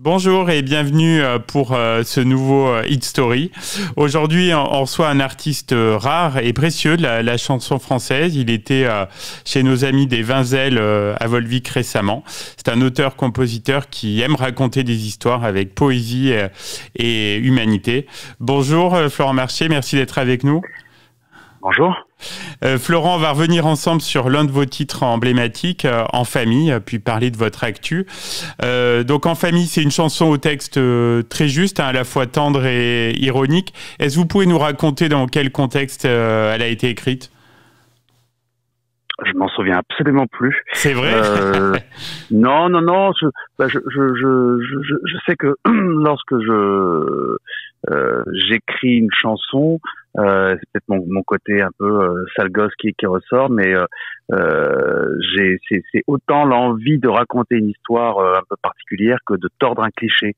Bonjour et bienvenue pour ce nouveau Hit Story. Aujourd'hui, on reçoit un artiste rare et précieux de la chanson française. Il était chez nos amis des Vinzelles à Volvic récemment. C'est un auteur-compositeur qui aime raconter des histoires avec poésie et humanité. Bonjour Florent Marché, merci d'être avec nous. Bonjour. Florent, on va revenir ensemble sur l'un de vos titres emblématiques, En famille, puis parler de votre actu. Donc En famille, c'est une chanson au texte très juste, à la fois tendre et ironique. Est-ce que vous pouvez nous raconter dans quel contexte elle a été écrite ? Je m'en souviens absolument plus. C'est vrai ? Non. Je sais que lorsque j'écris une chanson, c'est peut-être mon côté un peu sale gosse qui ressort, mais c'est autant l'envie de raconter une histoire un peu particulière que de tordre un cliché.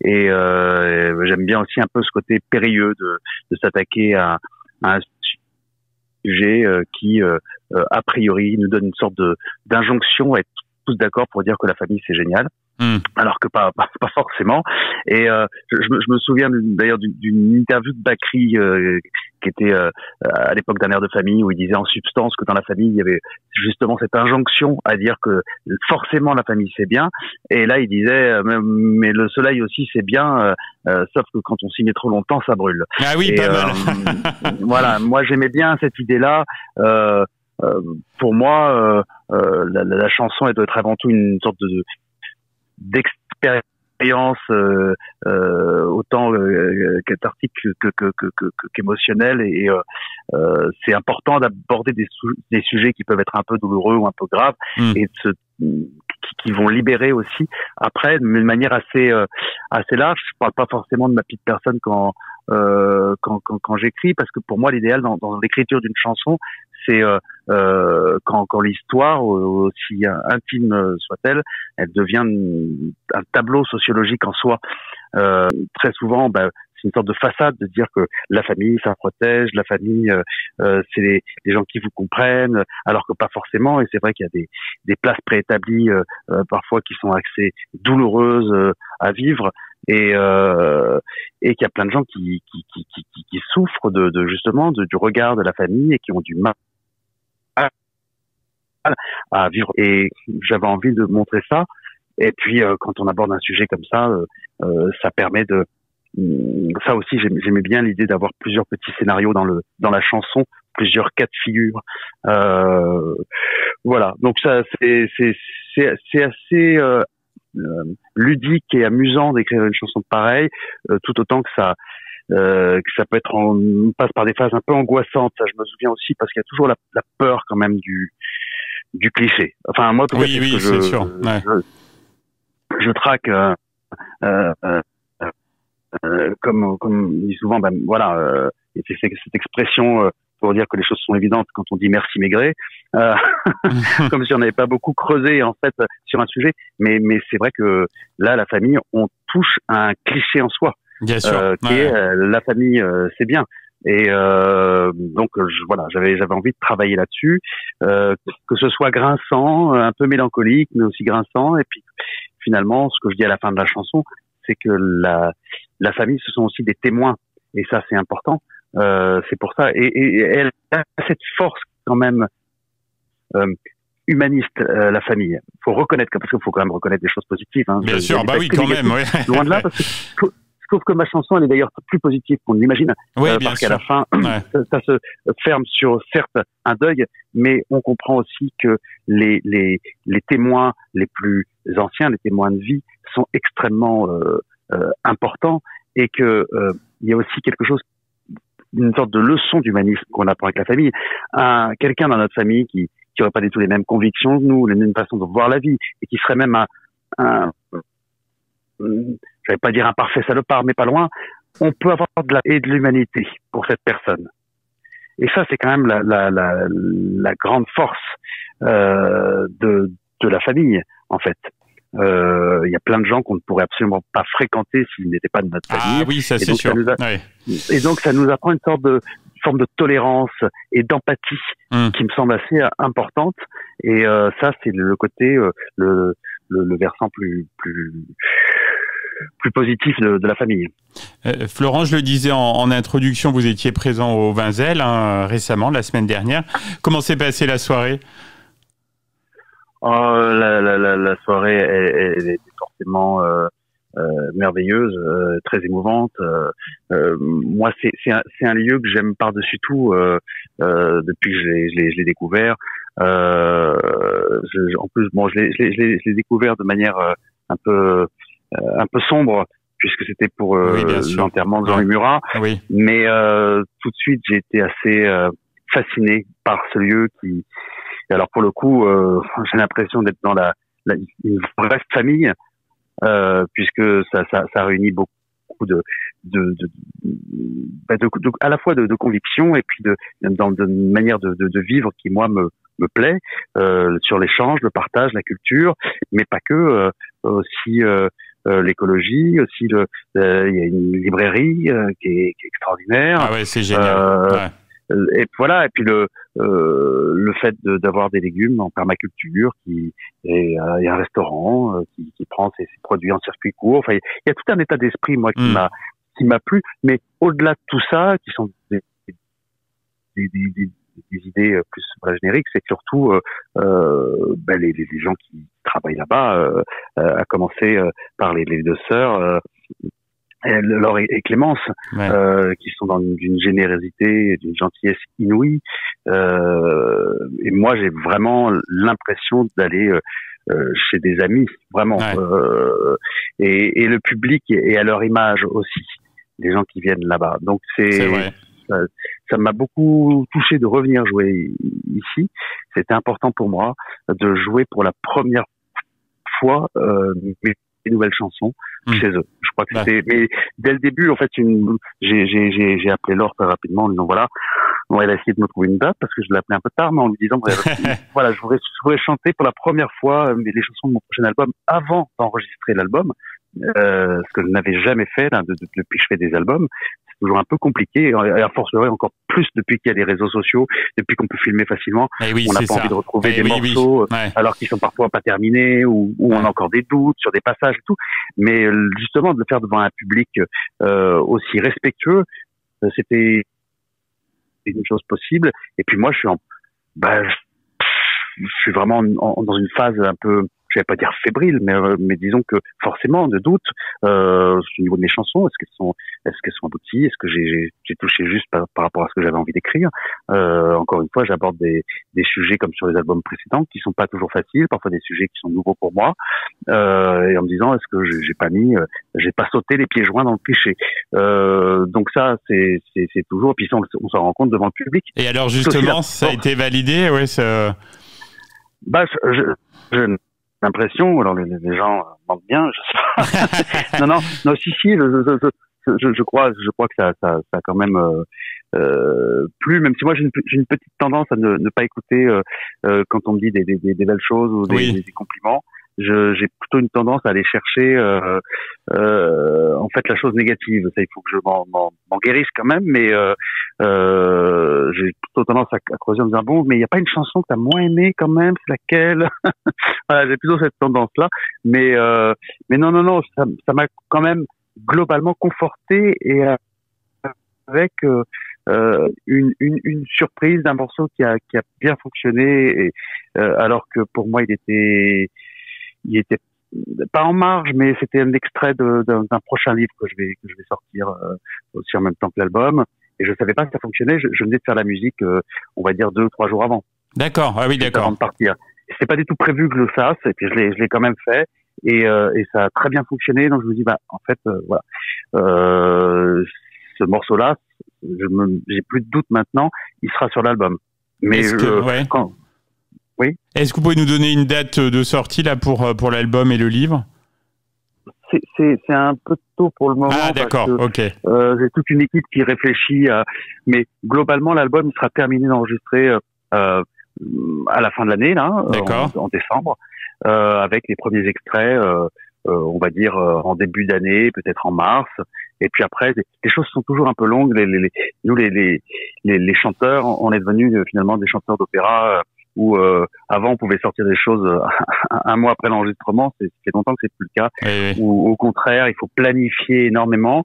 Et j'aime bien aussi un peu ce côté périlleux de s'attaquer à un sujet qui a priori nous donne une sorte d'injonction à être tous d'accord pour dire que la famille c'est génial. Alors que pas forcément. Et je me souviens d'ailleurs d'une interview de Bakri qui était à l'époque d'un air de famille, où il disait en substance que dans la famille il y avait justement cette injonction à dire que forcément la famille c'est bien. Et là il disait mais le soleil aussi c'est bien, sauf que quand on signe trop longtemps ça brûle. Ah oui, et, pas mal. Voilà, moi j'aimais bien cette idée-là. Pour moi, la chanson elle doit être avant tout une sorte d'expérience autant cathartique qu'émotionnelle, et c'est important d'aborder des sujets qui peuvent être un peu douloureux ou un peu graves, et qui vont libérer aussi après d'une manière assez large. Je parle pas forcément de ma petite personne quand j'écris, parce que pour moi l'idéal dans l'écriture d'une chanson, c'est quand l'histoire, aussi intime soit-elle, elle devient un tableau sociologique en soi. Très souvent, c'est une sorte de façade de dire que la famille, ça protège, la famille, c'est les gens qui vous comprennent, alors que pas forcément. Et c'est vrai qu'il y a des places préétablies parfois qui sont assez douloureuses à vivre, et qu'il y a plein de gens qui souffrent justement du regard de la famille et qui ont du mal à vivre. Et j'avais envie de montrer ça. Et puis quand on aborde un sujet comme ça, ça permet de ça aussi, j'aimais bien l'idée d'avoir plusieurs petits scénarios dans la chanson, plusieurs cas de figure. Voilà. Donc ça, c'est assez ludique et amusant d'écrire une chanson pareille, tout autant que ça peut être, on passe par des phases un peu angoissantes. Ça, je me souviens aussi, parce qu'il y a toujours la peur quand même du cliché. Enfin, moi, tout oui, c'est sûr. Ouais. Je traque, comme on dit souvent, voilà, c'est cette expression pour dire que les choses sont évidentes quand on dit merci Maigret, comme si on n'avait pas beaucoup creusé en fait sur un sujet, mais c'est vrai que là, la famille, on touche à un cliché en soi. Bien sûr. Qui est la famille, c'est bien. Et donc voilà, j'avais envie de travailler là-dessus, que ce soit grinçant, un peu mélancolique, mais aussi grinçant. Et puis finalement, ce que je dis à la fin de la chanson, c'est que la famille, ce sont aussi des témoins, et ça c'est important. C'est pour ça, et elle a cette force quand même humaniste, la famille. Faut reconnaître, parce qu'il faut quand même reconnaître des choses positives. Hein. Bien sûr, oui, quand même. Oui. Loin de là, parce que je trouve que ma chanson, elle est d'ailleurs plus positive qu'on l'imagine, parce qu'à la fin, ça se ferme sur, certes, un deuil, mais on comprend aussi que les témoins les plus anciens, les témoins de vie, sont extrêmement importants, et que il y a aussi quelque chose, une sorte de leçon d'humanisme qu'on apprend avec la famille. Quelqu'un dans notre famille qui aurait pas du tout les mêmes convictions que nous, les mêmes façons de voir la vie, et qui serait même je vais pas dire un parfait salopard, mais pas loin, on peut avoir de l'humanité pour cette personne. Et ça, c'est quand même la grande force de la famille, en fait. Il y a plein de gens qu'on ne pourrait absolument pas fréquenter s'ils n'étaient pas de notre famille. Ah oui, ça c'est sûr. Et donc ça nous apprend une sorte de forme de tolérance et d'empathie qui me semble assez importante. Et ça, c'est le côté le versant plus plus positif de la famille. Florent, je le disais en introduction, vous étiez présent au Vinzel récemment, la semaine dernière. Comment s'est passée la soirée? La soirée, elle était forcément merveilleuse, très émouvante. Moi, c'est un lieu que j'aime par-dessus tout depuis que je l'ai découvert. En plus, bon, je l'ai découvert de manière un peu sombre, puisque c'était pour l'enterrement de Jean-Louis Murat. Oui. Mais tout de suite, j'ai été assez fasciné par ce lieu qui. Et alors pour le coup, j'ai l'impression d'être dans une vraie famille, puisque ça réunit beaucoup à la fois de conviction et puis de manière de vivre qui moi me plaît, sur l'échange, le partage, la culture, mais pas que, aussi l'écologie, aussi il y a une librairie qui est extraordinaire. Ah ouais, c'est génial. Ouais. Et voilà, et puis le fait d'avoir des légumes en permaculture et un restaurant qui prend ses produits en circuit court. Enfin, il y a tout un état d'esprit moi qui m'a plu, mais au-delà de tout ça, qui sont des idées plus génériques, c'est surtout les gens qui travaillent là-bas, à commencer par les deux sœurs. Laure et Clémence, qui sont d'une générosité, d'une gentillesse inouïe. Et moi, j'ai vraiment l'impression d'aller chez des amis, vraiment. Ouais. Et le public est à leur image aussi, les gens qui viennent là-bas. Donc ça m'a beaucoup touché de revenir jouer ici. C'était important pour moi de jouer pour la première fois des nouvelles chansons chez eux. Je crois que c'était, mais dès le début, en fait, j'ai appelé Laure très rapidement en lui disant voilà, on va essayer de me trouver une date parce que je l'ai appelé un peu tard, mais en lui disant voilà, je voudrais chanter pour la première fois les chansons de mon prochain album avant d'enregistrer l'album, ce que je n'avais jamais fait là, depuis que je fais des albums. C'est toujours un peu compliqué, et à fortiori encore plus depuis qu'il y a des réseaux sociaux, depuis qu'on peut filmer facilement. Oui, on n'a pas envie de retrouver des morceaux alors qu'ils sont parfois pas terminés ou on a encore des doutes sur des passages et tout. Mais justement de le faire devant un public aussi respectueux, c'était une chose possible. Et puis moi, je suis vraiment dans une phase un peu, je vais pas dire fébrile, mais disons que forcément de doute au niveau de mes chansons. Est-ce qu'elles sont abouties? Est-ce que j'ai touché juste par rapport à ce que j'avais envie d'écrire? Encore une fois, j'aborde des sujets comme sur les albums précédents qui sont pas toujours faciles, parfois des sujets qui sont nouveaux pour moi, et en me disant est-ce que j'ai pas sauté les pieds joints dans le cliché. Donc ça c'est toujours, puis ça, on s'en rend compte devant le public. Et alors justement, ça a été validé, ouais, ça. J'ai l'impression, alors les gens mentent bien, je sais pas. non, si, je crois que ça a quand même plu, même si moi j'ai une petite tendance à ne pas écouter quand on me dit des belles choses ou des compliments. J'ai plutôt une tendance à aller chercher en fait la chose négative. Ça, il faut que je m'en guérisse quand même, mais j'ai plutôt tendance à creuser en me disant bon, mais il n'y a pas une chanson que t'as moins aimée quand même, c'est laquelle? Voilà, j'ai plutôt cette tendance-là, mais non, ça m'a quand même globalement conforté et avec une surprise d'un morceau qui a bien fonctionné, et alors que pour moi il était pas en marge, mais c'était un extrait d'un prochain livre que je vais sortir aussi en même temps que l'album. Et je savais pas si ça fonctionnait. Je venais de faire la musique, on va dire 2 ou 3 jours avant. D'accord. Ah oui, d'accord. Avant de partir. C'est pas du tout prévu que je le fasse, et puis je l'ai quand même fait, et ça a très bien fonctionné. Donc je me dis en fait voilà, ce morceau-là, j'ai plus de doute maintenant, il sera sur l'album. Mais oui. Est-ce que vous pouvez nous donner une date de sortie là pour l'album et le livre? C'est un peu tôt pour le moment. Ah d'accord, ok. J'ai toute une équipe qui réfléchit, mais globalement l'album sera terminé d'enregistrer à la fin de l'année là, en décembre, avec les premiers extraits, on va dire en début d'année, peut-être en mars. Et puis après, les choses sont toujours un peu longues. Nous les chanteurs, on est devenus finalement des chanteurs d'opéra où avant on pouvait sortir des choses un mois après l'enregistrement, c'est longtemps que c'est plus le cas. Oui. Ou au contraire, il faut planifier énormément.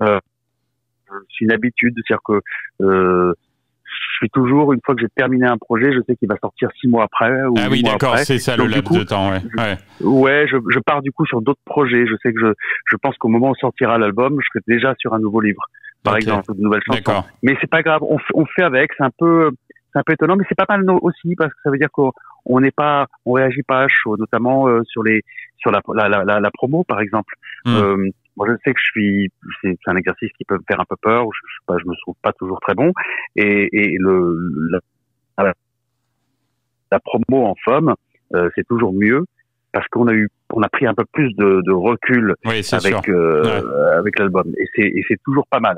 C'est une habitude, c'est-à-dire que je suis toujours, une fois que j'ai terminé un projet, je sais qu'il va sortir 6 mois après ou 8 mois après. Ah oui, d'accord, c'est ça. Donc, le laps de temps, je pars du coup sur d'autres projets. Je sais que je pense qu'au moment où sortira l'album, je serai déjà sur un nouveau livre, par exemple, de nouvelles chansons. Mais c'est pas grave, on fait avec, c'est un peu étonnant, mais c'est pas mal aussi, parce que ça veut dire qu'on réagit pas à chaud, notamment sur la promo, par exemple. Moi, je sais que c'est un exercice qui peut me faire un peu peur, je me trouve pas toujours très bon, et la promo en FOM, c'est toujours mieux, parce qu'on a pris un peu plus de recul avec l'album, et c'est toujours pas mal.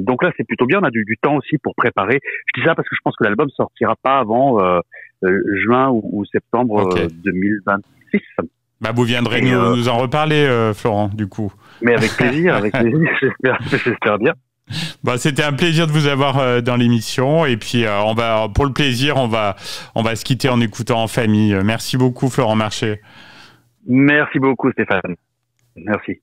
Donc là, c'est plutôt bien, on a du temps aussi pour préparer. Je dis ça parce que je pense que l'album sortira pas avant juin ou septembre 2026. Bah, vous viendrez nous en reparler, Florent, du coup. Mais avec plaisir, j'espère bien. Bah, c'était un plaisir de vous avoir dans l'émission, et puis pour le plaisir, on va se quitter en écoutant En famille. Merci beaucoup, Florent Marché. Merci beaucoup, Stéphane. Merci.